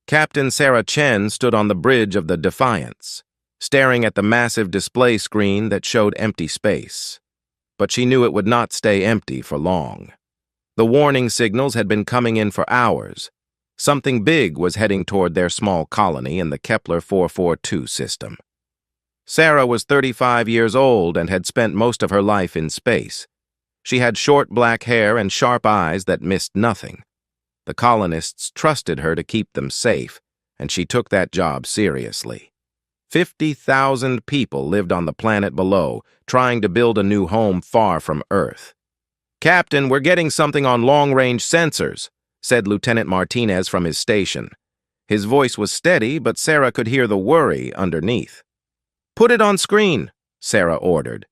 Captain Sarah Chen stood on the bridge of the Defiance, staring at the massive display screen that showed empty space. But she knew it would not stay empty for long. The warning signals had been coming in for hours. Something big was heading toward their small colony in the Kepler 442 system. Sarah was 35 years old and had spent most of her life in space. She had short black hair and sharp eyes that missed nothing. The colonists trusted her to keep them safe, and she took that job seriously. 50,000 people lived on the planet below, trying to build a new home far from Earth. "Captain, we're getting something on long-range sensors," said Lieutenant Martinez from his station. His voice was steady, but Sarah could hear the worry underneath. "Put it on screen," Sarah ordered.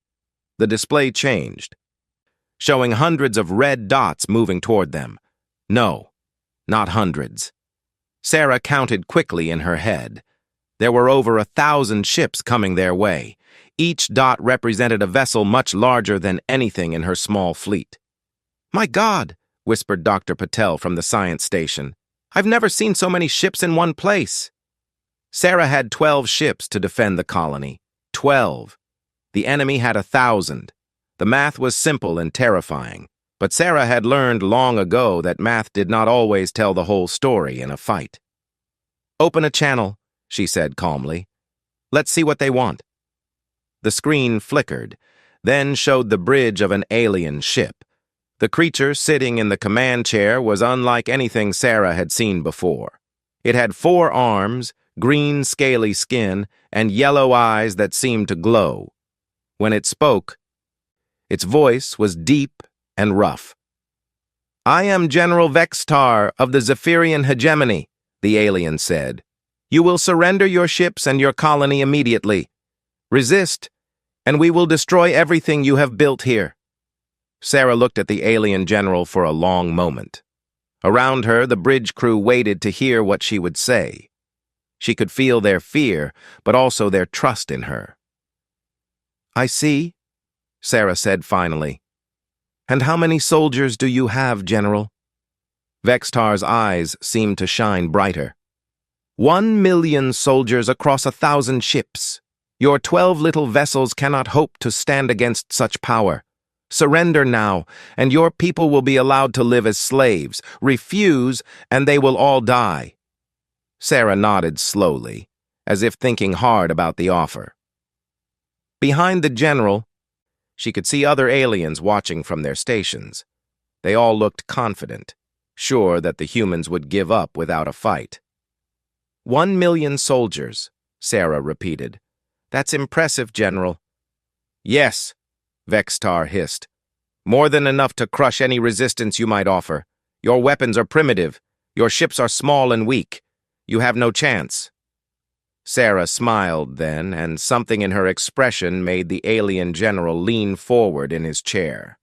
The display changed, showing hundreds of red dots moving toward them. No, not hundreds. Sarah counted quickly in her head. There were over 1,000 ships coming their way. Each dot represented a vessel much larger than anything in her small fleet. "My God," whispered Dr. Patel from the science station. "I've never seen so many ships in one place." Sarah had 12 ships to defend the colony. 12. The enemy had 1,000. The math was simple and terrifying, but Sarah had learned long ago that math did not always tell the whole story in a fight. "Open a channel," she said calmly. "Let's see what they want." The screen flickered, then showed the bridge of an alien ship. The creature sitting in the command chair was unlike anything Sarah had seen before. It had 4 arms, green scaly skin, and yellow eyes that seemed to glow. When it spoke, its voice was deep and rough. "I am General Vextar of the Zephyrian Hegemony," the alien said. "You will surrender your ships and your colony immediately. Resist, and we will destroy everything you have built here." Sarah looked at the alien general for a long moment. Around her, the bridge crew waited to hear what she would say. She could feel their fear, but also their trust in her. "I see," Sarah said finally. "And how many soldiers do you have, General?" Vextar's eyes seemed to shine brighter. 1,000,000 soldiers across 1,000 ships. Your 12 little vessels cannot hope to stand against such power. Surrender now, and your people will be allowed to live as slaves. Refuse, and they will all die." Sarah nodded slowly, as if thinking hard about the offer. Behind the general, she could see other aliens watching from their stations. They all looked confident, sure that the humans would give up without a fight. 1,000,000 soldiers, Sarah repeated. "That's impressive, General." "Yes," Vextar hissed. "More than enough to crush any resistance you might offer. Your weapons are primitive. Your ships are small and weak. You have no chance." Sarah smiled then, and something in her expression made the alien general lean forward in his chair.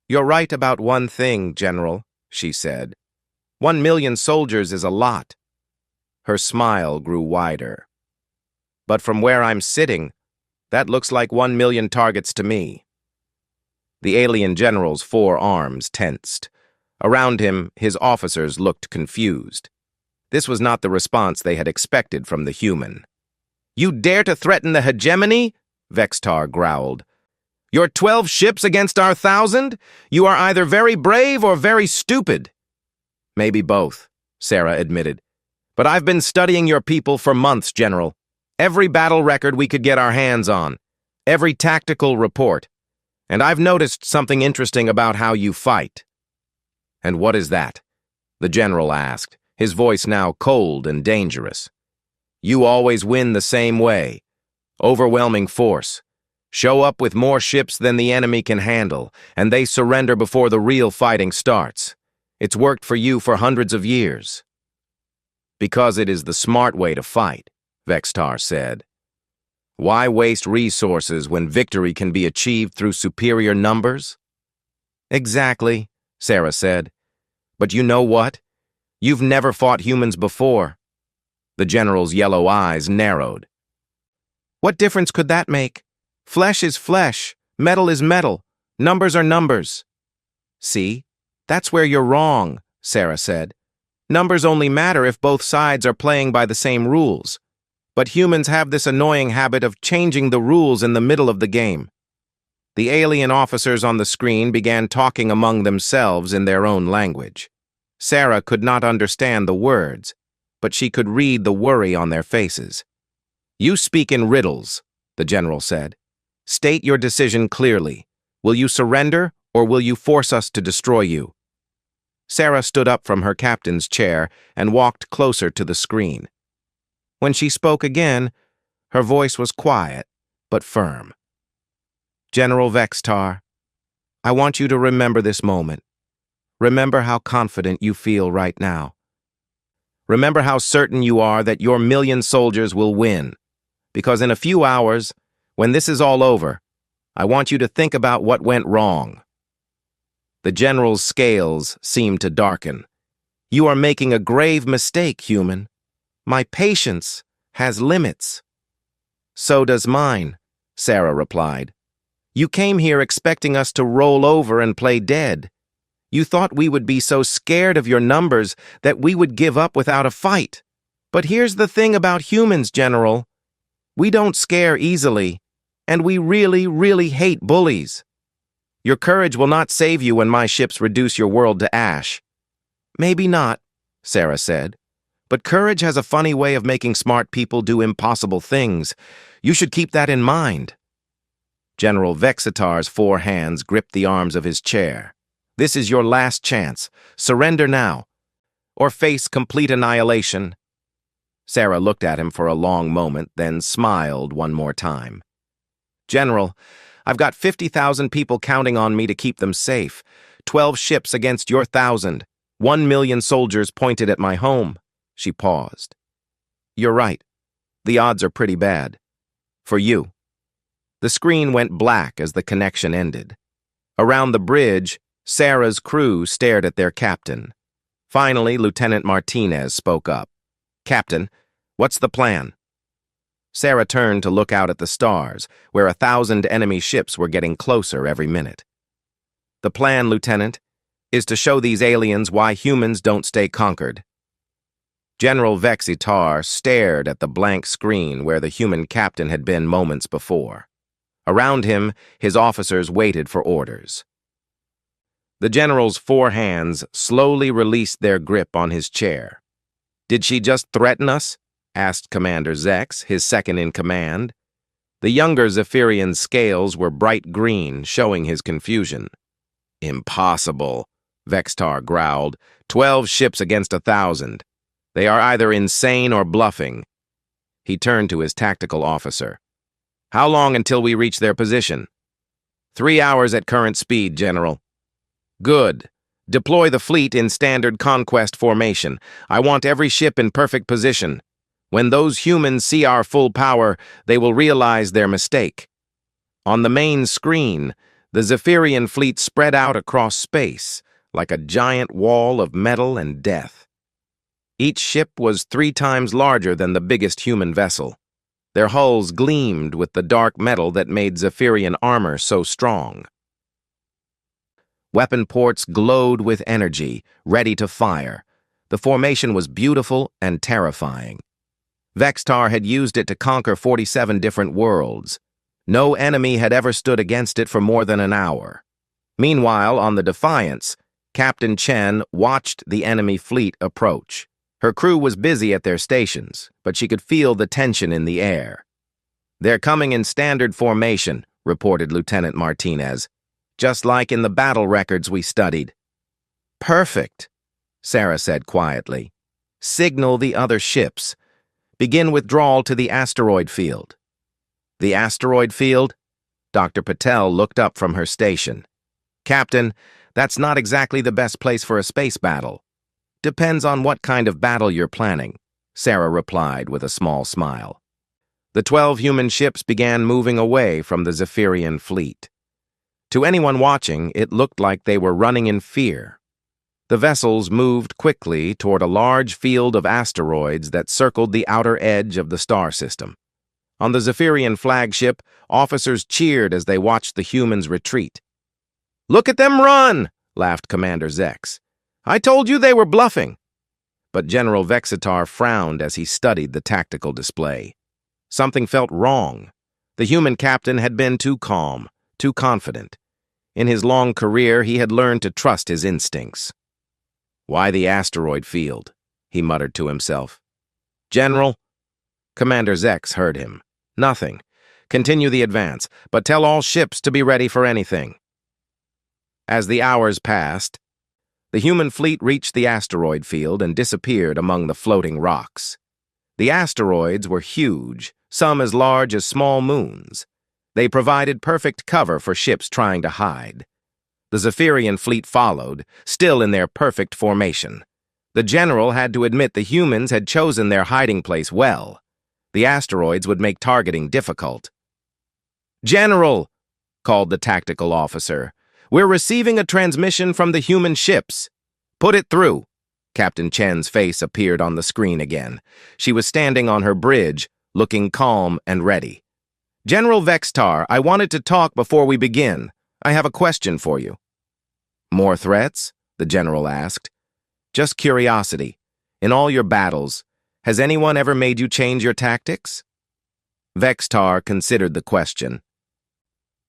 "You're right about one thing, General," she said. 1,000,000 soldiers is a lot." Her smile grew wider. "But from where I'm sitting, that looks like 1,000,000 targets to me." The alien general's 4 arms tensed. Around him, his officers looked confused. This was not the response they had expected from the human. "You dare to threaten the hegemony?" Vextar growled. "Your 12 ships against our 1,000? You are either very brave or very stupid." "Maybe both," Sarah admitted. "But I've been studying your people for months, General. Every battle record we could get our hands on. Every tactical report. And I've noticed something interesting about how you fight." "And what is that?" the general asked, his voice now cold and dangerous. "You always win the same way. Overwhelming force. Show up with more ships than the enemy can handle, and they surrender before the real fighting starts. It's worked for you for hundreds of years." "Because it is the smart way to fight," Vextar said. "Why waste resources when victory can be achieved through superior numbers?" "Exactly," Sarah said. "But you know what? You've never fought humans before." The general's yellow eyes narrowed. "What difference could that make? Flesh is flesh, metal is metal, numbers are numbers." "See, that's where you're wrong," Sarah said. Numbers only matter if both sides are playing by the same rules. But humans have this annoying habit of changing the rules in the middle of the game. The alien officers on the screen began talking among themselves in their own language. Sarah could not understand the words, but she could read the worry on their faces. "You speak in riddles," the general said. "State your decision clearly. Will you surrender, or will you force us to destroy you?" Sarah stood up from her captain's chair and walked closer to the screen. When she spoke again, her voice was quiet but firm. "General Vextar, I want you to remember this moment. Remember how confident you feel right now. Remember how certain you are that your MillIon soldiers will win. Because in a few hours, when this is all over, I want you to think about what went wrong." The general's scales seemed to darken. "You are making a grave mistake, human. My patience has limits." "So does mine," Sarah replied. "You came here expecting us to roll over and play dead. You thought we would be so scared of your numbers that we would give up without a fight. But here's the thing about humans, General. We don't scare easily, and we really, really hate bullies. Your courage will not save you when my ships reduce your world to ash." "Maybe not," Sarah said. "But courage has a funny way of making smart people do impossible things. You should keep that in mind." General Vexitar's 4 hands gripped the arms of his chair. "This is your last chance. Surrender now, or face complete annihilation." Sarah looked at him for a long moment, then smiled one more time. "General, I've got 50,000 people counting on me to keep them safe. 12 ships against your 1,000. 1 million soldiers pointed at my home." She paused. "You're right. The odds are pretty bad. For you." The screen went black as the connection ended. Around the bridge, Sarah's crew stared at their captain. Finally, Lieutenant Martinez spoke up. "Captain, what's the plan?" Sarah turned to look out at the stars, where 1,000 enemy ships were getting closer every minute. "The plan, Lieutenant, is to show these aliens why humans don't stay conquered." General Vexitar stared at the blank screen where the human captain had been moments before. Around him, his officers waited for orders. The general's 4 hands slowly released their grip on his chair. "Did she just threaten us?" asked Commander Zex, his second in command. The younger Zephyrian's scales were bright green, showing his confusion. "Impossible," Vextar growled. 12 ships against 1,000. They are either insane or bluffing." He turned to his tactical officer. "How long until we reach their position?" 3 hours at current speed, General." "Good. Deploy the fleet in standard conquest formation. I want every ship in perfect position. When those humans see our full power, they will realize their mistake." On the main screen, the Zephyrian fleet spread out across space, like a giant wall of metal and death. Each ship was 3 times larger than the biggest human vessel. Their hulls gleamed with the dark metal that made Zephyrian armor so strong. Weapon ports glowed with energy, ready to fire. The formation was beautiful and terrifying. Vextar had used it to conquer 47 different worlds. No enemy had ever stood against it for more than an hour. Meanwhile, on the Defiance, Captain Chen watched the enemy fleet approach. Her crew was busy at their stations, but she could feel the tension in the air. "They're coming in standard formation," reported Lieutenant Martinez, "just like in the battle records we studied." "Perfect," Sarah said quietly. "Signal the other ships. Begin withdrawal to the asteroid field." "The asteroid field?" Dr. Patel looked up from her station. "Captain, that's not exactly the best place for a space battle." "Depends on what kind of battle you're planning," Sarah replied with a small smile. The 12 human ships began moving away from the Zephyrian fleet. To anyone watching, it looked like they were running in fear. The vessels moved quickly toward a large field of asteroids that circled the outer edge of the star system. On the Zephyrian flagship, officers cheered as they watched the humans retreat. "Look at them run!" laughed Commander Zex. "I told you they were bluffing." but General Vexitar frowned as he studied the tactical display. Something felt wrong. The human captain had been too calm, too confident. In his long career, he had learned to trust his instincts. "Why the asteroid field?" he muttered to himself. "General?" Commander Zex heard him. "Nothing. Continue the advance, but tell all ships to be ready for anything." As the hours passed, the human fleet reached the asteroid field and disappeared among the floating rocks. The asteroids were huge, some as large as small moons. They provided perfect cover for ships trying to hide. The Zephyrian fleet followed, still in their perfect formation. The general had to admit the humans had chosen their hiding place well. The asteroids would make targeting difficult. "General," called the tactical officer, "we're receiving a transmission from the human ships." "Put it through." Captain Chen's face appeared on the screen again. She was standing on her bridge, looking calm and ready. "General Vexitar, I wanted to talk before we begin. I have a question for you." "More threats?" the general asked. "Just curiosity. In all your battles, has anyone ever made you change your tactics?" Vexitar considered the question.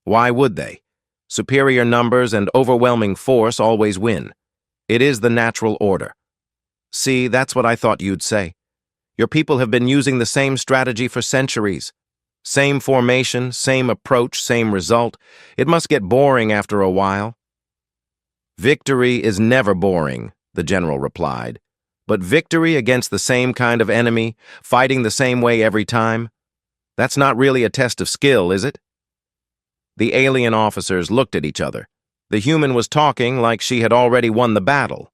"Why would they? Superior numbers and overwhelming force always win. It is the natural order." "See, that's what I thought you'd say. Your people have been using the same strategy for centuries. Same formation, same approach, same result. It must get boring after a while." "Victory is never boring," the general replied. "But victory against the same kind of enemy, fighting the same way every time, that's not really a test of skill, is it?" The alien officers looked at each other. The human was talking like she had already won the battle.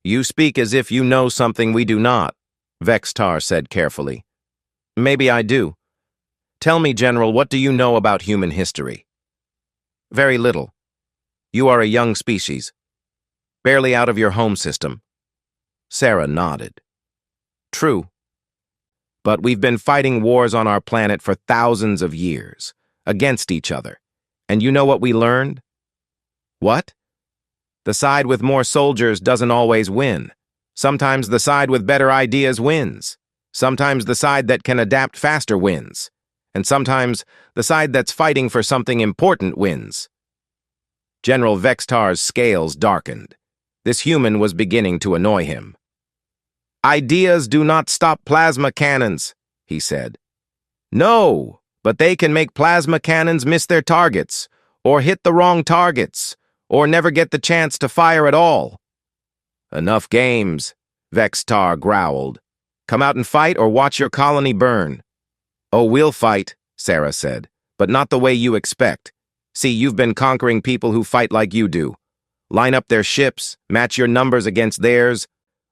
"You speak as if you know something we do not," Vexitar said carefully. "Maybe I do. Tell me, General, what do you know about human history?" "Very little. You are a young species, barely out of your home system." Sarah nodded. "True. But we've been fighting wars on our planet for thousands of years, against each other. And you know what we learned?" "What?" "The side with more soldiers doesn't always win. Sometimes the side with better ideas wins. Sometimes the side that can adapt faster wins. And sometimes the side that's fighting for something important wins." General Vexitar's scales darkened. This human was beginning to annoy him. "Ideas do not stop plasma cannons," he said. "No, but they can make plasma cannons miss their targets, or hit the wrong targets, or never get the chance to fire at all." "Enough games," Vexitar growled. "Come out and fight or watch your colony burn." "Oh, we'll fight," Sarah said, "but not the way you expect. See, you've been conquering people who fight like you do. Line up their ships, match your numbers against theirs.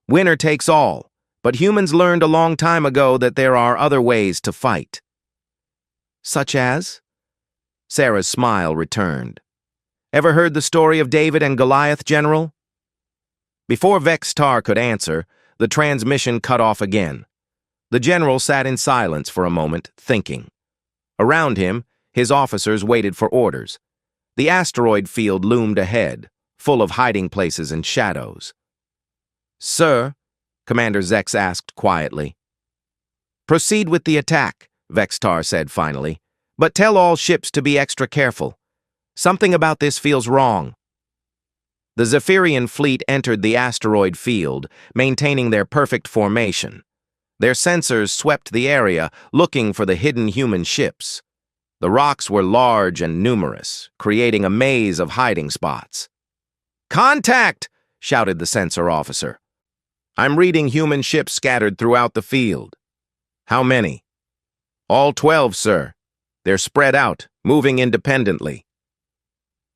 Winner takes all. But humans learned a long time ago that there are other ways to fight." "Such as?" Sarah's smile returned. "Ever heard the story of David and Goliath, General?" Before Vexitar could answer, the transmission cut off again. The general sat in silence for a moment, thinking. Around him, his officers waited for orders. The asteroid field loomed ahead, full of hiding places and shadows. "Sir," Commander Zex asked quietly. "Proceed with the attack," Vexitar said finally, "but tell all ships to be extra careful. Something about this feels wrong." The Zephyrian fleet entered the asteroid field, maintaining their perfect formation. Their sensors swept the area, looking for the hidden human ships. The rocks were large and numerous, creating a maze of hiding spots. "Contact!" shouted the sensor officer. "I'm reading human ships scattered throughout the field." "How many?" "All 12, sir. They're spread out, moving independently."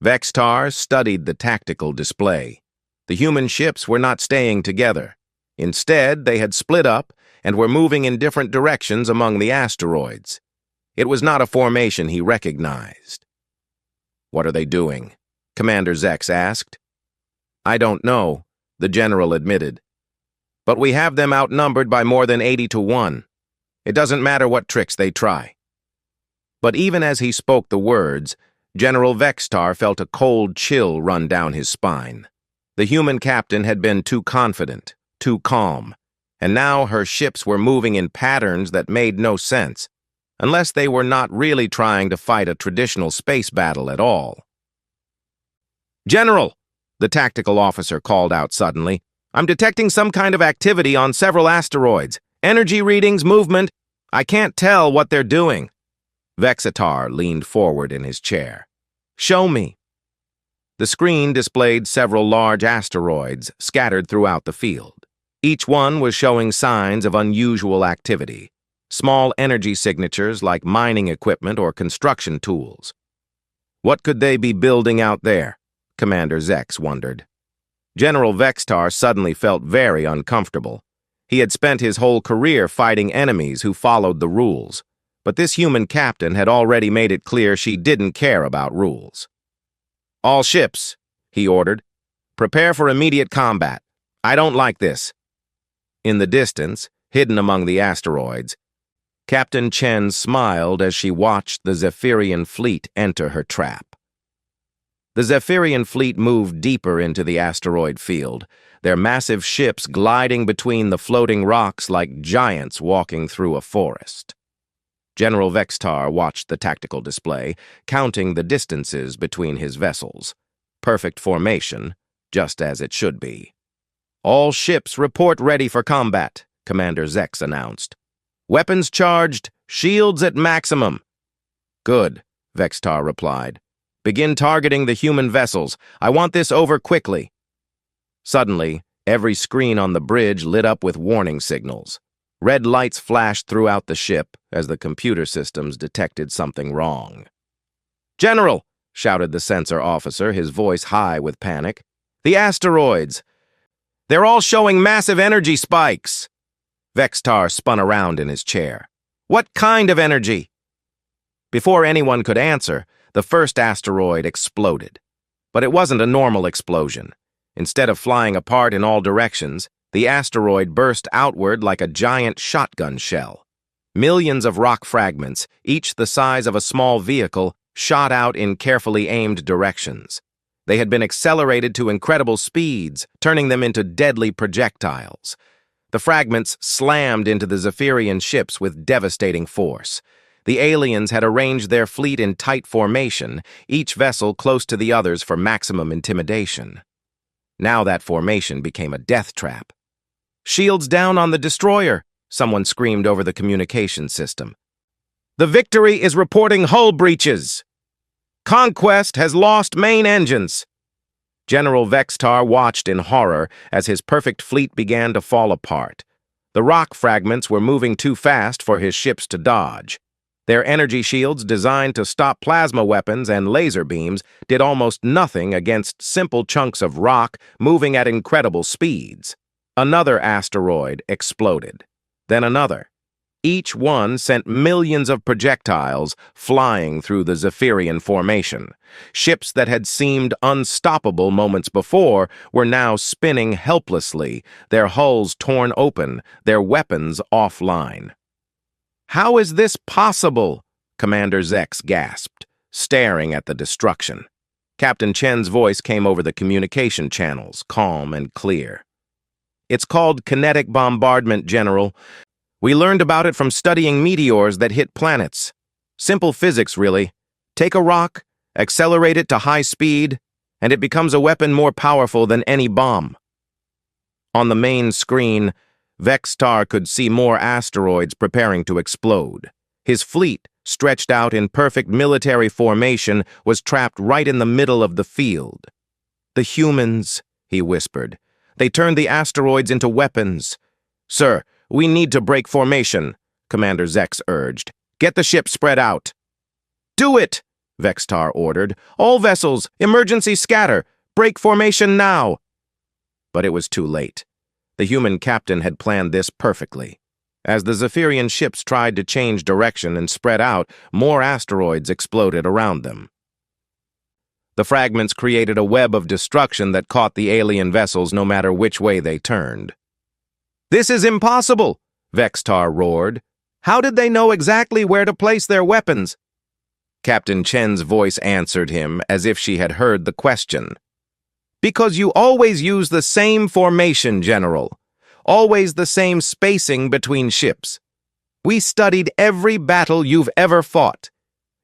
Vexitar studied the tactical display. The human ships were not staying together. Instead, they had split up and were moving in different directions among the asteroids. It was not a formation he recognized. "What are they doing?" Commander Zex asked. "I don't know," the general admitted. "But we have them outnumbered by more than 80 to 1. It doesn't matter what tricks they try." But even as he spoke the words, General Vexitar felt a cold chill run down his spine. The human captain had been too confident, too calm, and now her ships were moving in patterns that made no sense, unless they were not really trying to fight a traditional space battle at all. "General," the tactical officer called out suddenly, "I'm detecting some kind of activity on several asteroids. Energy readings, movement. I can't tell what they're doing." Vexitar leaned forward in his chair. "Show me." The screen displayed several large asteroids scattered throughout the field. Each one was showing signs of unusual activity, small energy signatures like mining equipment or construction tools. What could they be building out there? Commander Zex wondered. General Vexitar suddenly felt very uncomfortable. He had spent his whole career fighting enemies who followed the rules, but this human captain had already made it clear she didn't care about rules. "All ships," he ordered, "prepare for immediate combat. I don't like this." In the distance, hidden among the asteroids, Captain Chen smiled as she watched the Zephyrian fleet enter her trap. The Zephyrian fleet moved deeper into the asteroid field, their massive ships gliding between the floating rocks like giants walking through a forest. General Vexitar watched the tactical display, counting the distances between his vessels. Perfect formation, just as it should be. "All ships report ready for combat," Commander Zex announced. "Weapons charged, shields at maximum." "Good," Vexitar replied. "Begin targeting the human vessels. I want this over quickly." Suddenly, every screen on the bridge lit up with warning signals. Red lights flashed throughout the ship as the computer systems detected something wrong. "General," shouted the sensor officer, his voice high with panic. "The asteroids! They're all showing massive energy spikes!" Vexitar spun around in his chair. "What kind of energy?" Before anyone could answer, the first asteroid exploded. But it wasn't a normal explosion. Instead of flying apart in all directions, the asteroid burst outward like a giant shotgun shell. Millions of rock fragments, each the size of a small vehicle, shot out in carefully aimed directions. They had been accelerated to incredible speeds, turning them into deadly projectiles. The fragments slammed into the Zephyrian ships with devastating force. The aliens had arranged their fleet in tight formation, each vessel close to the others for maximum intimidation. Now that formation became a death trap. "Shields down on the destroyer," someone screamed over the communication system. "The Victory is reporting hull breaches. Conquest has lost main engines." General Vexitar watched in horror as his perfect fleet began to fall apart. The rock fragments were moving too fast for his ships to dodge. Their energy shields, designed to stop plasma weapons and laser beams, did almost nothing against simple chunks of rock moving at incredible speeds. Another asteroid exploded. Then another. Each one sent millions of projectiles flying through the Zephyrian formation. Ships that had seemed unstoppable moments before were now spinning helplessly, their hulls torn open, their weapons offline. "How is this possible?" Commander Zex gasped, staring at the destruction. Captain Chen's voice came over the communication channels, calm and clear. "It's called kinetic bombardment, General. We learned about it from studying meteors that hit planets. Simple physics, really. Take a rock, accelerate it to high speed, and it becomes a weapon more powerful than any bomb." On the main screen, Vexitar could see more asteroids preparing to explode. His fleet, stretched out in perfect military formation, was trapped right in the middle of the field. "The humans," he whispered. "They turned the asteroids into weapons." "Sir, we need to break formation," Commander Zex urged. "Get the ship spread out." "Do it!" Vexitar ordered. "All vessels, emergency scatter! Break formation now!" But it was too late. The human captain had planned this perfectly. As the Zephyrian ships tried to change direction and spread out, more asteroids exploded around them. The fragments created a web of destruction that caught the alien vessels no matter which way they turned. "This is impossible!" Vexitar roared. "How did they know exactly where to place their weapons?" Captain Chen's voice answered him as if she had heard the question. "Because you always use the same formation, General. Always the same spacing between ships. We studied every battle you've ever fought.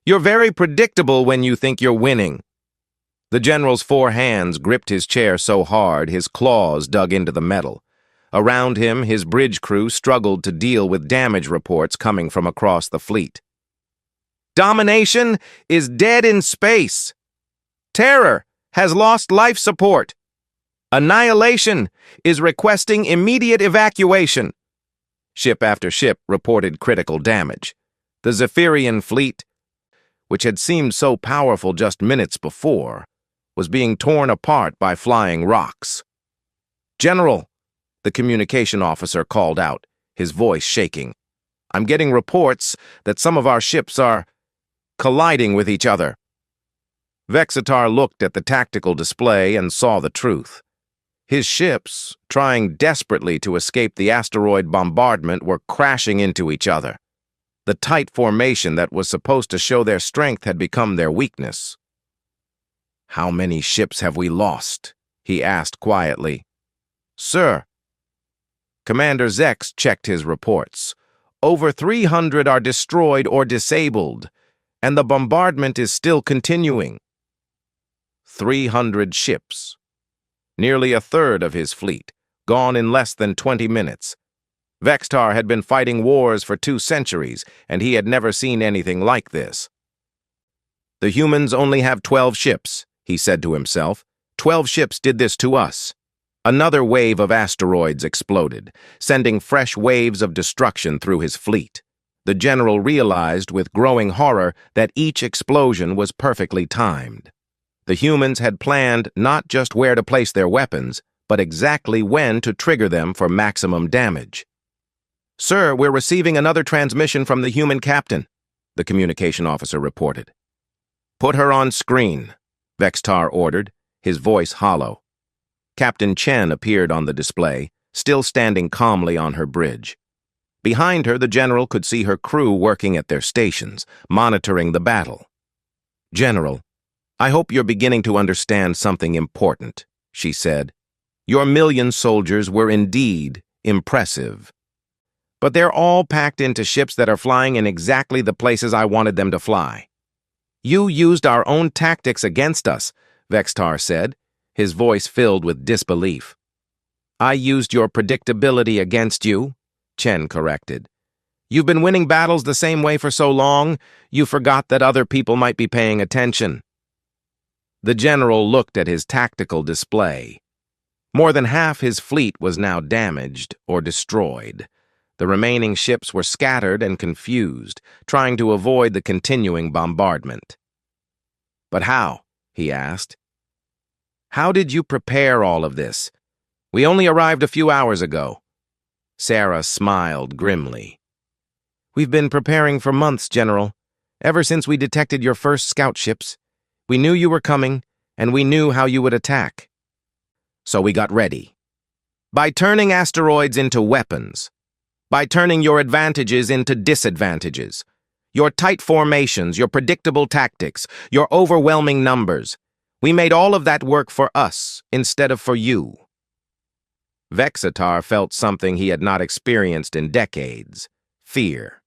You're very predictable when you think you're winning." The general's 4 hands gripped his chair so hard his claws dug into the metal. Around him, his bridge crew struggled to deal with damage reports coming from across the fleet. "Domination is dead in space. Terror has lost life support. Annihilation is requesting immediate evacuation." Ship after ship reported critical damage. The Zephyrian fleet, which had seemed so powerful just minutes before, was being torn apart by flying rocks. "General," the communication officer called out, his voice shaking, "I'm getting reports that some of our ships are colliding with each other." Vexitar looked at the tactical display and saw the truth. His ships, trying desperately to escape the asteroid bombardment, were crashing into each other. The tight formation that was supposed to show their strength had become their weakness. "How many ships have we lost?" he asked quietly. "Sir." Commander Zex checked his reports. "Over 300 are destroyed or disabled, and the bombardment is still continuing." 300 ships. Nearly a third of his fleet, gone in less than 20 minutes. Vextar had been fighting wars for 2 centuries, and he had never seen anything like this. "The humans only have 12 ships, he said to himself. 12 ships did this to us. Another wave of asteroids exploded, sending fresh waves of destruction through his fleet. The general realized with growing horror that each explosion was perfectly timed. The humans had planned not just where to place their weapons, but exactly when to trigger them for maximum damage. "Sir, we're receiving another transmission from the human captain," the communication officer reported. "Put her on screen," Vextar ordered, his voice hollow. Captain Chen appeared on the display, still standing calmly on her bridge. Behind her, the general could see her crew working at their stations, monitoring the battle. "General, I hope you're beginning to understand something important," she said. "Your MillIon soldiers were indeed impressive. But they're all packed into ships that are flying in exactly the places I wanted them to fly. You used our own tactics against us," Vextar said, his voice filled with disbelief. "I used your predictability against you," Chen corrected. "You've been winning battles the same way for so long, you forgot that other people might be paying attention." The general looked at his tactical display. More than half his fleet was now damaged or destroyed. The remaining ships were scattered and confused, trying to avoid the continuing bombardment. "But how?" he asked. "How did you prepare all of this? We only arrived a few hours ago." Sarah smiled grimly. "We've been preparing for months, General. Ever since we detected your first scout ships. We knew you were coming, and we knew how you would attack. So we got ready. By turning asteroids into weapons. By turning your advantages into disadvantages. Your tight formations, your predictable tactics, your overwhelming numbers. We made all of that work for us instead of for you." Vexitar felt something he had not experienced in decades. Fear.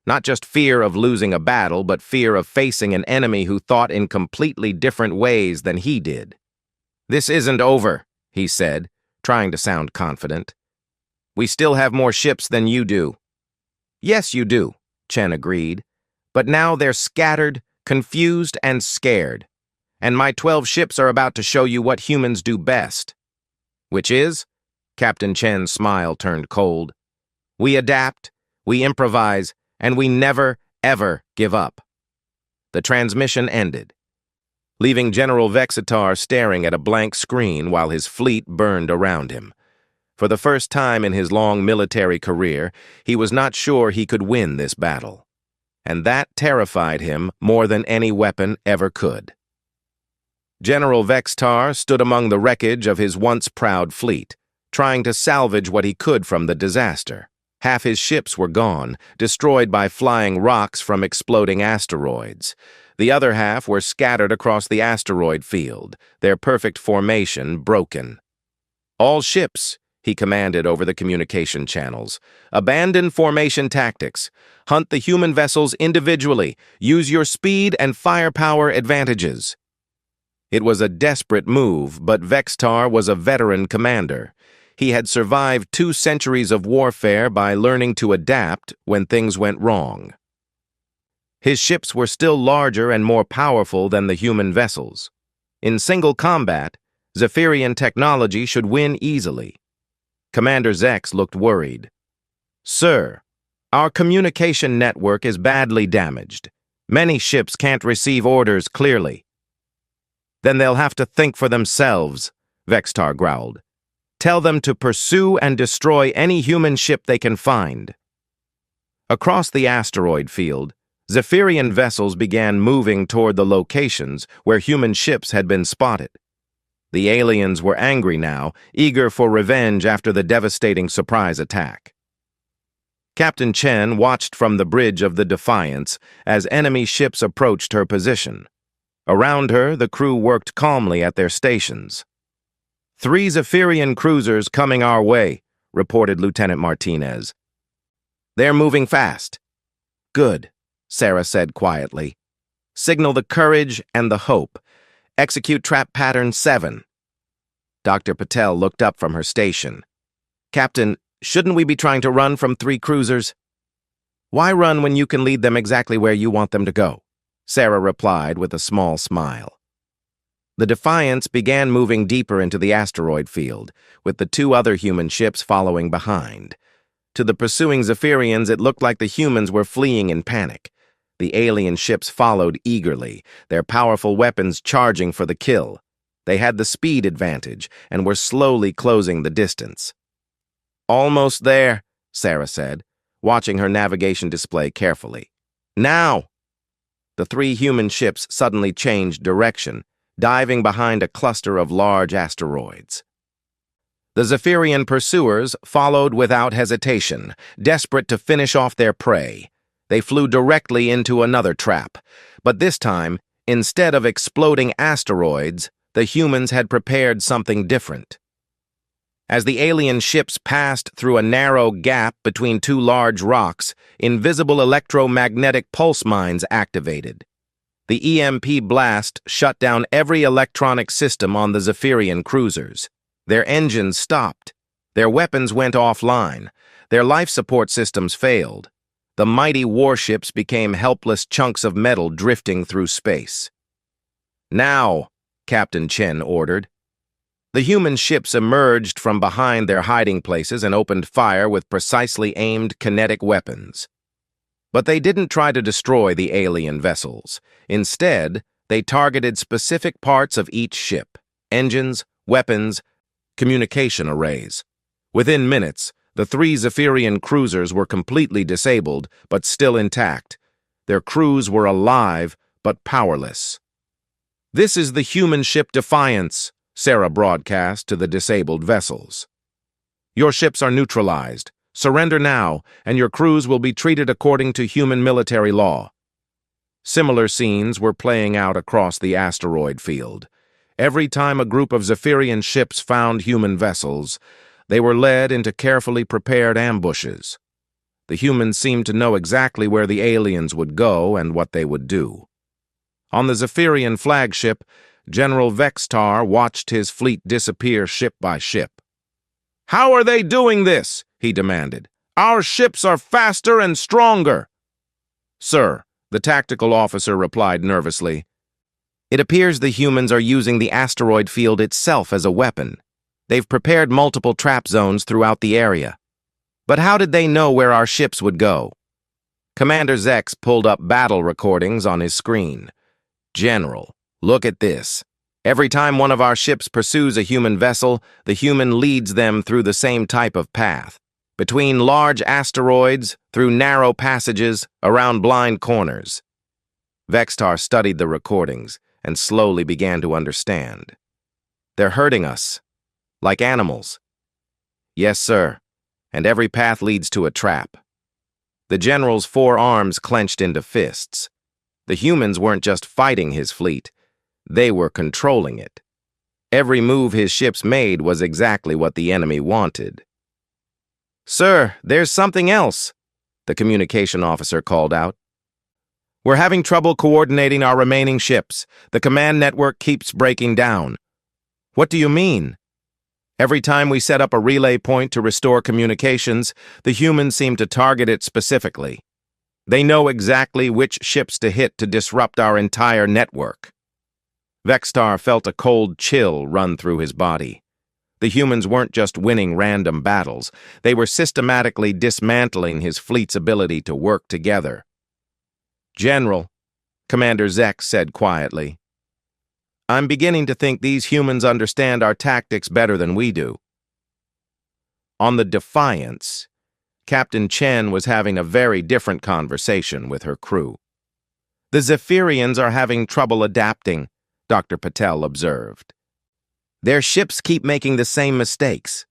Not just fear of losing a battle, but fear of facing an enemy who thought in completely different ways than he did. "This isn't over," he said, trying to sound confident. "We still have more ships than you do." "Yes, you do," Chen agreed. "But now they're scattered, confused, and scared. And my 12 ships are about to show you what humans do best." "Which is?" Captain Chen's smile turned cold. "We adapt, we improvise, and we never, ever give up." The transmission ended, leaving General Vexitar staring at a blank screen while his fleet burned around him. For the first time in his long military career, he was not sure he could win this battle. And that terrified him more than any weapon ever could. General Vexitar stood among the wreckage of his once proud fleet, trying to salvage what he could from the disaster. Half his ships were gone, destroyed by flying rocks from exploding asteroids. The other half were scattered across the asteroid field, their perfect formation broken. "All ships," he commanded over the communication channels. Abandon formation tactics. Hunt the human vessels individually. Use your speed and firepower advantages. It was a desperate move, but Vextar was a veteran commander. He had survived 2 centuries of warfare by learning to adapt when things went wrong. His ships were still larger and more powerful than the human vessels. In single combat, Zephyrian technology should win easily. Commander Zex looked worried. "Sir, our communication network is badly damaged. Many ships can't receive orders clearly." "Then they'll have to think for themselves," Vextar growled. "Tell them to pursue and destroy any human ship they can find." Across the asteroid field, Zephyrian vessels began moving toward the locations where human ships had been spotted. The aliens were angry now, eager for revenge after the devastating surprise attack. Captain Chen watched from the bridge of the Defiance as enemy ships approached her position. Around her, the crew worked calmly at their stations. "3 Zephyrian cruisers coming our way," reported Lieutenant Martinez. "They're moving fast." "Good," Sarah said quietly. "Signal the Courage and the Hope. Execute trap pattern 7. Dr. Patel looked up from her station. "Captain, shouldn't we be trying to run from 3 cruisers?" "Why run when you can lead them exactly where you want them to go?" Sarah replied with a small smile. The Defiance began moving deeper into the asteroid field, with the 2 other human ships following behind. To the pursuing Zephyrians, it looked like the humans were fleeing in panic. The alien ships followed eagerly, their powerful weapons charging for the kill. They had the speed advantage and were slowly closing the distance. "Almost there," Sarah said, watching her navigation display carefully. "Now!" The 3 human ships suddenly changed direction, diving behind a cluster of large asteroids. The Zephyrian pursuers followed without hesitation, desperate to finish off their prey. They flew directly into another trap, but this time, instead of exploding asteroids, the humans had prepared something different. As the alien ships passed through a narrow gap between 2 large rocks, invisible electromagnetic pulse mines activated. The EMP blast shut down every electronic system on the Zephyrian cruisers. Their engines stopped. Their weapons went offline. Their life support systems failed. The mighty warships became helpless chunks of metal drifting through space. "Now," Captain Chen ordered. The human ships emerged from behind their hiding places and opened fire with precisely aimed kinetic weapons. But they didn't try to destroy the alien vessels. Instead, they targeted specific parts of each ship: engines, weapons, communication arrays. Within minutes, the 3 Zephyrian cruisers were completely disabled, but still intact. Their crews were alive, but powerless. "This is the human ship Defiance," Sarah broadcast to the disabled vessels. "Your ships are neutralized. Surrender now, and your crews will be treated according to human military law." Similar scenes were playing out across the asteroid field. Every time a group of Zephyrian ships found human vessels, they were led into carefully prepared ambushes. The humans seemed to know exactly where the aliens would go and what they would do. On the Zephyrian flagship, General Vextar watched his fleet disappear ship by ship. "How are they doing this?" he demanded. "Our ships are faster and stronger." "Sir," the tactical officer replied nervously, "it appears the humans are using the asteroid field itself as a weapon. They've prepared multiple trap zones throughout the area. But how did they know where our ships would go?" Commander Zex pulled up battle recordings on his screen. "General, look at this. Every time one of our ships pursues a human vessel, the human leads them through the same type of path. Between large asteroids, through narrow passages, around blind corners." Vextar studied the recordings and slowly began to understand. "They're hurting us. Like animals." "Yes, sir. And every path leads to a trap." The general's 4 arms clenched into fists. The humans weren't just fighting his fleet. They were controlling it. Every move his ships made was exactly what the enemy wanted. "Sir, there's something else," the communication officer called out. "We're having trouble coordinating our remaining ships. The command network keeps breaking down." "What do you mean?" "Every time we set up a relay point to restore communications, the humans seem to target it specifically. They know exactly which ships to hit to disrupt our entire network." Vextar felt a cold chill run through his body. The humans weren't just winning random battles. They were systematically dismantling his fleet's ability to work together. "General," Commander Zek said quietly, "I'm beginning to think these humans understand our tactics better than we do." On the Defiance, Captain Chen was having a very different conversation with her crew. "The Zephyrians are having trouble adapting," Dr. Patel observed. "Their ships keep making the same mistakes."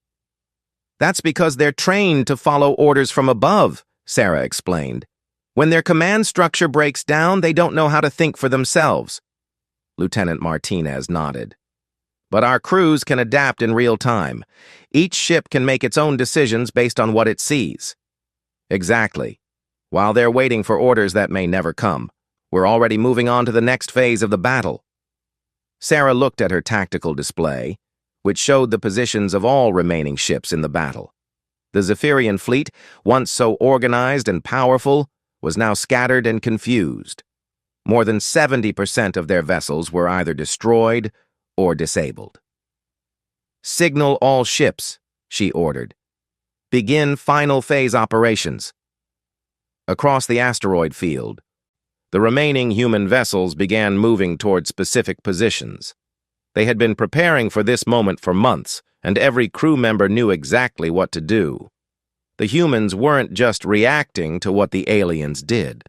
"That's because they're trained to follow orders from above," Sarah explained. "When their command structure breaks down, they don't know how to think for themselves." Lieutenant Martinez nodded. "But our crews can adapt in real time. Each ship can make its own decisions based on what it sees." "Exactly. While they're waiting for orders that may never come, we're already moving on to the next phase of the battle." Sarah looked at her tactical display, which showed the positions of all remaining ships in the battle. The Zephyrian fleet, once so organized and powerful, was now scattered and confused. More than 70% of their vessels were either destroyed or disabled. "Signal all ships," she ordered. "Begin final phase operations." Across the asteroid field, the remaining human vessels began moving toward specific positions. They had been preparing for this moment for months, and every crew member knew exactly what to do. The humans weren't just reacting to what the aliens did.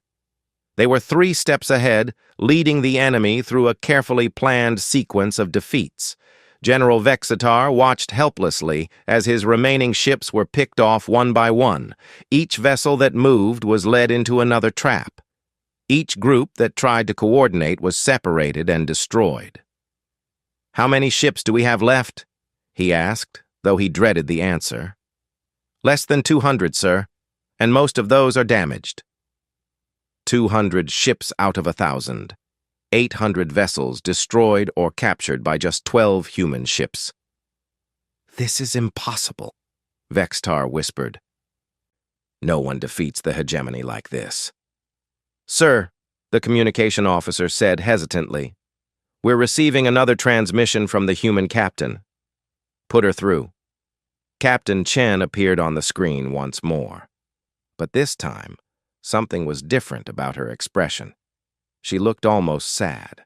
They were 3 steps ahead, leading the enemy through a carefully planned sequence of defeats. General Vexitar watched helplessly as his remaining ships were picked off one by one. Each vessel that moved was led into another trap. Each group that tried to coordinate was separated and destroyed. "How many ships do we have left?" he asked, though he dreaded the answer. "Less than 200, sir, and most of those are damaged." 200 ships out of 1,000. 800 vessels destroyed or captured by just 12 human ships. "This is impossible," Vextar whispered. "No one defeats the hegemony like this." "Sir," the communication officer said hesitantly, "we're receiving another transmission from the human captain." "Put her through." Captain Chen appeared on the screen once more. But this time, something was different about her expression. She looked almost sad.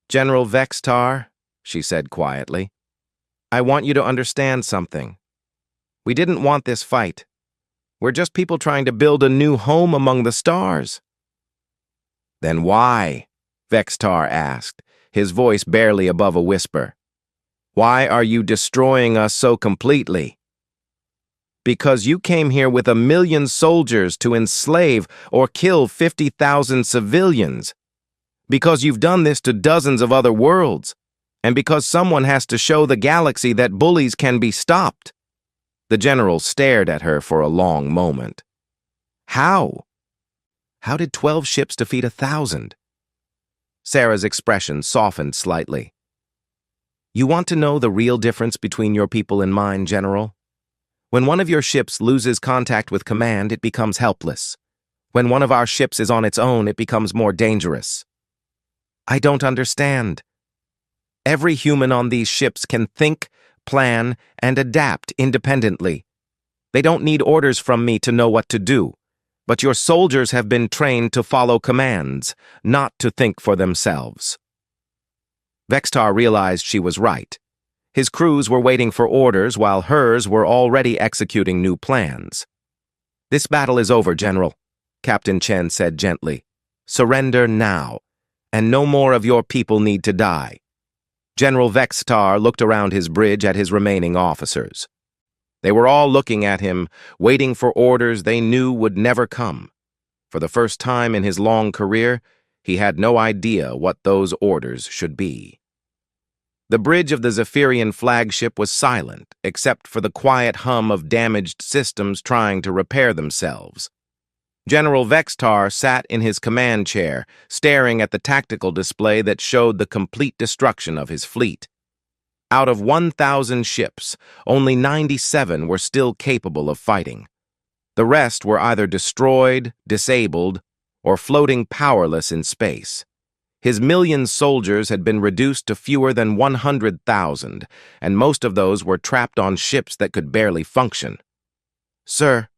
"General Vextar," she said quietly, "I want you to understand something. We didn't want this fight. We're just people trying to build a new home among the stars." "Then why?" Vextar asked, his voice barely above a whisper. "Why are you destroying us so completely?" "Because you came here with 1,000,000 soldiers to enslave or kill 50,000 civilians. Because you've done this to dozens of other worlds. And because someone has to show the galaxy that bullies can be stopped." The general stared at her for a long moment. "How? How did 12 ships defeat 1,000? Sarah's expression softened slightly. "You want to know the real difference between your people and mine, General? When one of your ships loses contact with command, it becomes helpless. When one of our ships is on its own, it becomes more dangerous." "I don't understand." "Every human on these ships can think, plan, and adapt independently. They don't need orders from me to know what to do. But your soldiers have been trained to follow commands, not to think for themselves." Vextar realized she was right. His crews were waiting for orders while hers were already executing new plans. "This battle is over, General," Captain Chen said gently. "Surrender now, and no more of your people need to die." General Vextar looked around his bridge at his remaining officers. They were all looking at him, waiting for orders they knew would never come. For the first time in his long career, he had no idea what those orders should be. The bridge of the Zephyrian flagship was silent, except for the quiet hum of damaged systems trying to repair themselves. General Vextar sat in his command chair, staring at the tactical display that showed the complete destruction of his fleet. Out of 1,000 ships, only 97 were still capable of fighting. The rest were either destroyed, disabled, or floating powerless in space. His MillIon soldiers had been reduced to fewer than 100,000, and most of those were trapped on ships that could barely function. "Sir,"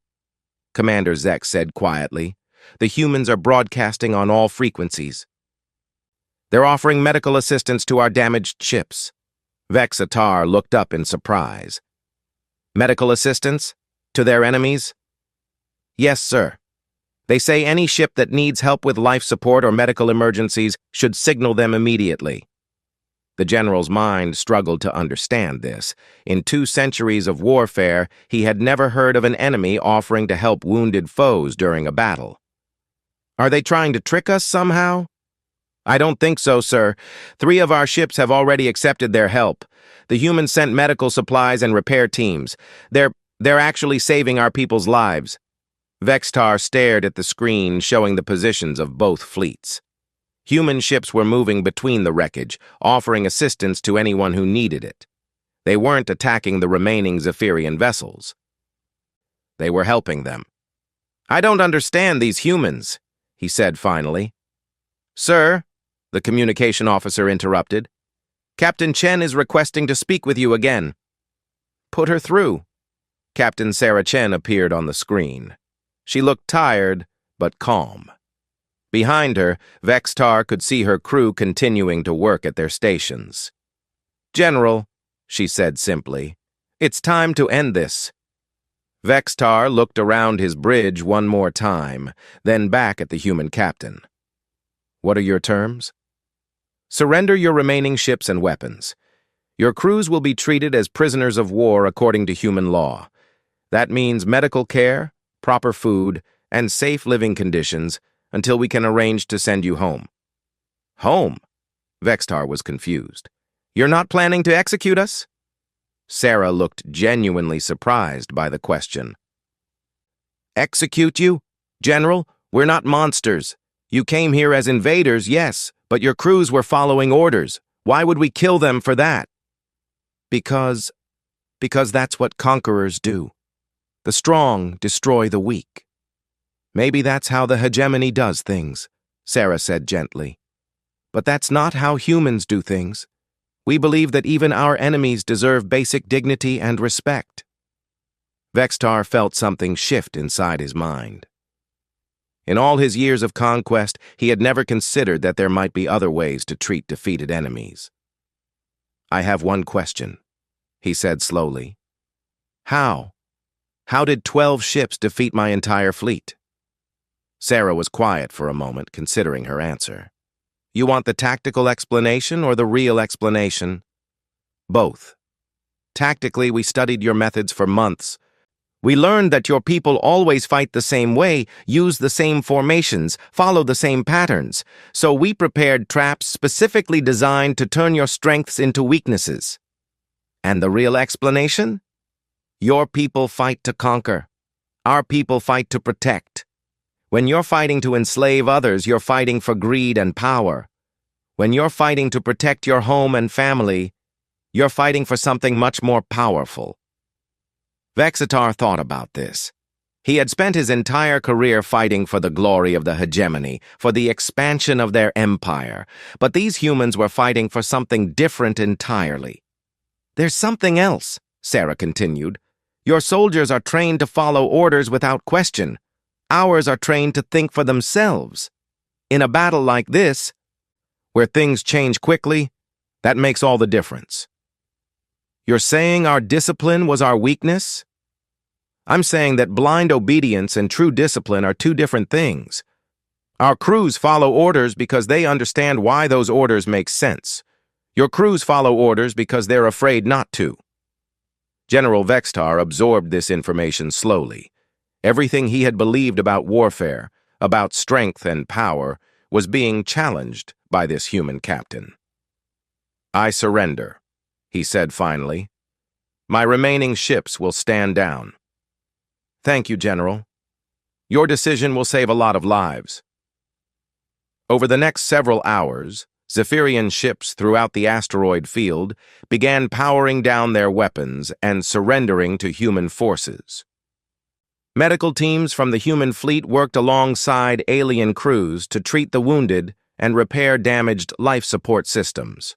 Commander Zek said quietly, "the humans are broadcasting on all frequencies. They're offering medical assistance to our damaged ships." Vexatar looked up in surprise. "Medical assistance? To their enemies?" "Yes, sir. They say any ship that needs help with life support or medical emergencies should signal them immediately." The general's mind struggled to understand this. In 2 centuries of warfare, he had never heard of an enemy offering to help wounded foes during a battle. "Are they trying to trick us somehow?" "I don't think so, sir. 3 of our ships have already accepted their help. The humans sent medical supplies and repair teams. They're actually saving our people's lives." Vextar stared at the screen showing the positions of both fleets. Human ships were moving between the wreckage, offering assistance to anyone who needed it. They weren't attacking the remaining Zephyrian vessels. They were helping them. "I don't understand these humans," he said finally. "Sir," the communication officer interrupted, "Captain Chen is requesting to speak with you again." "Put her through." Captain Sarah Chen appeared on the screen. She looked tired, but calm. Behind her, Vextar could see her crew continuing to work at their stations. "General," she said simply, "it's time to end this." Vextar looked around his bridge one more time, then back at the human captain. "What are your terms?" "Surrender your remaining ships and weapons. Your crews will be treated as prisoners of war according to human law. That means medical care, proper food, and safe living conditions until we can arrange to send you home." "Home?" Vextar was confused. "You're not planning to execute us?" Sarah looked genuinely surprised by the question. "Execute you? General, we're not monsters. You came here as invaders, yes, but your crews were following orders. Why would we kill them for that?" Because that's what conquerors do. The strong destroy the weak. "Maybe that's how the hegemony does things," Sarah said gently. "But that's not how humans do things. We believe that even our enemies deserve basic dignity and respect." Vextar felt something shift inside his mind. In all his years of conquest, he had never considered that there might be other ways to treat defeated enemies. "I have one question," he said slowly. "How? How did 12 ships defeat my entire fleet?" Sarah was quiet for a moment, considering her answer. "You want the tactical explanation or the real explanation?" "Both. Tactically, we studied your methods for months. We learned that your people always fight the same way, use the same formations, follow the same patterns. So we prepared traps specifically designed to turn your strengths into weaknesses." "And the real explanation?" "Your people fight to conquer. Our people fight to protect. When you're fighting to enslave others, you're fighting for greed and power. When you're fighting to protect your home and family, you're fighting for something much more powerful." Vexatar thought about this. He had spent his entire career fighting for the glory of the hegemony, for the expansion of their empire, but these humans were fighting for something different entirely. "There's something else," Sarah continued. "Your soldiers are trained to follow orders without question. Ours are trained to think for themselves. In a battle like this, where things change quickly, that makes all the difference." "You're saying our discipline was our weakness?" "I'm saying that blind obedience and true discipline are 2 different things. Our crews follow orders because they understand why those orders make sense. Your crews follow orders because they're afraid not to." General Vextar absorbed this information slowly. Everything he had believed about warfare, about strength and power, was being challenged by this human captain. "I surrender," he said finally. My remaining ships will stand down. Thank you, General. Your decision will save a lot of lives. Over the next several hours, Zephyrian ships throughout the asteroid field began powering down their weapons and surrendering to human forces. Medical teams from the human fleet worked alongside alien crews to treat the wounded and repair damaged life support systems.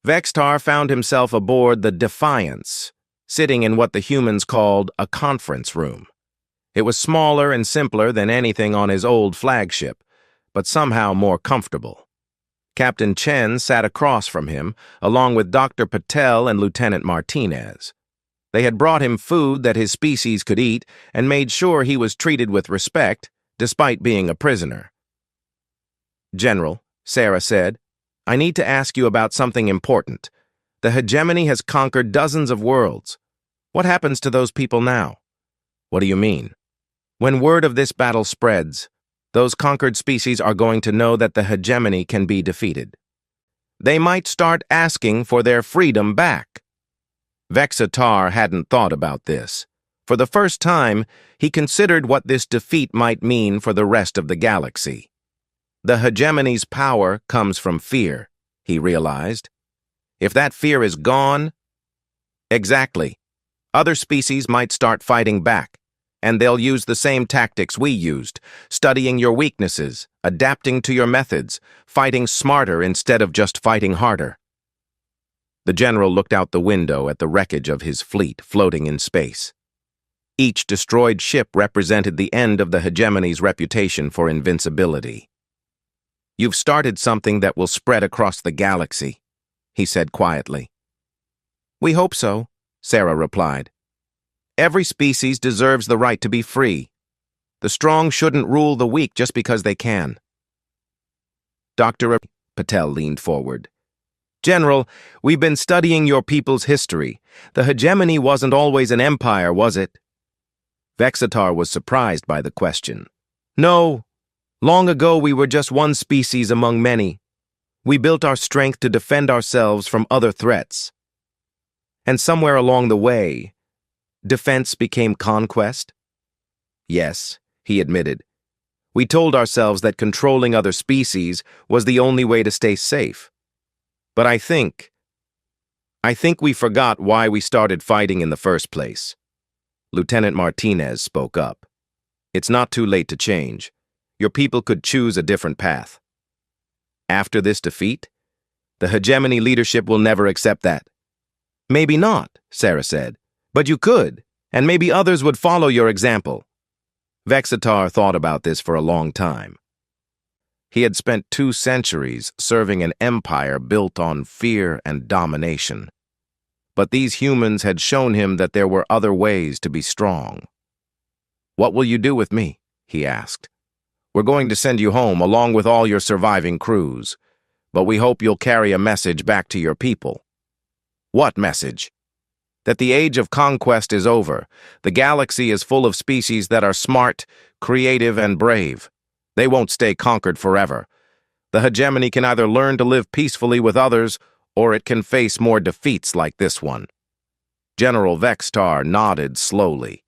Vextar found himself aboard the Defiance, sitting in what the humans called a conference room. It was smaller and simpler than anything on his old flagship, but somehow more comfortable. Captain Chen sat across from him, along with Dr. Patel and Lieutenant Martinez. They had brought him food that his species could eat and made sure he was treated with respect, despite being a prisoner. General, Sarah said, I need to ask you about something important. The hegemony has conquered dozens of worlds. What happens to those people now? What do you mean? When word of this battle spreads, those conquered species are going to know that the hegemony can be defeated. They might start asking for their freedom back. Vexatar hadn't thought about this. For the first time, he considered what this defeat might mean for the rest of the galaxy. The hegemony's power comes from fear, he realized. If that fear is gone... Exactly. Other species might start fighting back. And they'll use the same tactics we used, studying your weaknesses, adapting to your methods, fighting smarter instead of just fighting harder. The general looked out the window at the wreckage of his fleet floating in space. Each destroyed ship represented the end of the hegemony's reputation for invincibility. You've started something that will spread across the galaxy, he said quietly. We hope so, Sarah replied. Every species deserves the right to be free. The strong shouldn't rule the weak just because they can. Dr. Patel leaned forward. General, we've been studying your people's history. The hegemony wasn't always an empire, was it? Vexatar was surprised by the question. No. Long ago we were just one species among many. We built our strength to defend ourselves from other threats. And somewhere along the way, defense became conquest? Yes, he admitted. We told ourselves that controlling other species was the only way to stay safe. But I think we forgot why we started fighting in the first place. Lieutenant Martinez spoke up. It's not too late to change. Your people could choose a different path. After this defeat, the hegemony leadership will never accept that. Maybe not, Sarah said. But you could, and maybe others would follow your example. Vexatar thought about this for a long time. He had spent 2 centuries serving an empire built on fear and domination. But these humans had shown him that there were other ways to be strong. What will you do with me? He asked. We're going to send you home along with all your surviving crews, but we hope you'll carry a message back to your people. What message? That the age of conquest is over. The galaxy is full of species that are smart, creative, and brave. They won't stay conquered forever. The hegemony can either learn to live peacefully with others, or it can face more defeats like this one. General Vextar nodded slowly.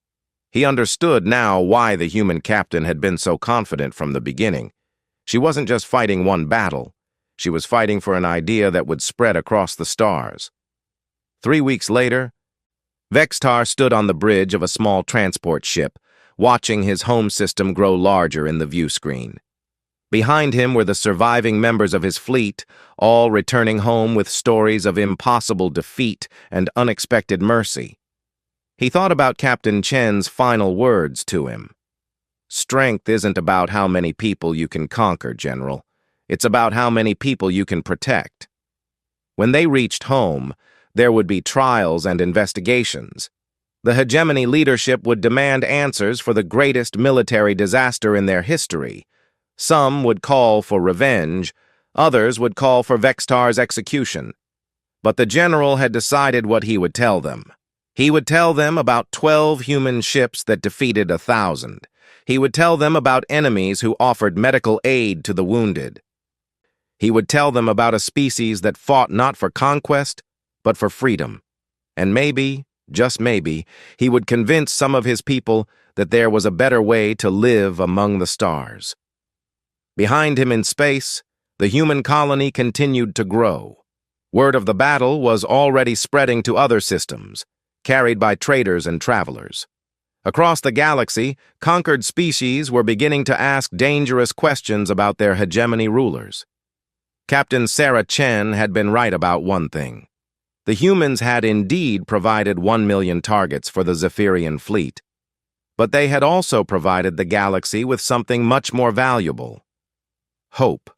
He understood now why the human captain had been so confident from the beginning. She wasn't just fighting one battle. She was fighting for an idea that would spread across the stars. 3 weeks later, Vextar stood on the bridge of a small transport ship, watching his home system grow larger in the view screen. Behind him were the surviving members of his fleet, all returning home with stories of impossible defeat and unexpected mercy. He thought about Captain Chen's final words to him. Strength isn't about how many people you can conquer, General. It's about how many people you can protect. When they reached home, there would be trials and investigations. The hegemony leadership would demand answers for the greatest military disaster in their history. Some would call for revenge, others would call for Vextar's execution. But the general had decided what he would tell them. He would tell them about 12 human ships that defeated 1,000. He would tell them about enemies who offered medical aid to the wounded. He would tell them about a species that fought not for conquest, but for freedom. And maybe, just maybe, he would convince some of his people that there was a better way to live among the stars. Behind him in space, the human colony continued to grow. Word of the battle was already spreading to other systems, carried by traders and travelers. Across the galaxy, conquered species were beginning to ask dangerous questions about their hegemony rulers. Captain Sarah Chen had been right about one thing. The humans had indeed provided 1 million targets for the Zephyrian fleet, but they had also provided the galaxy with something much more valuable: hope.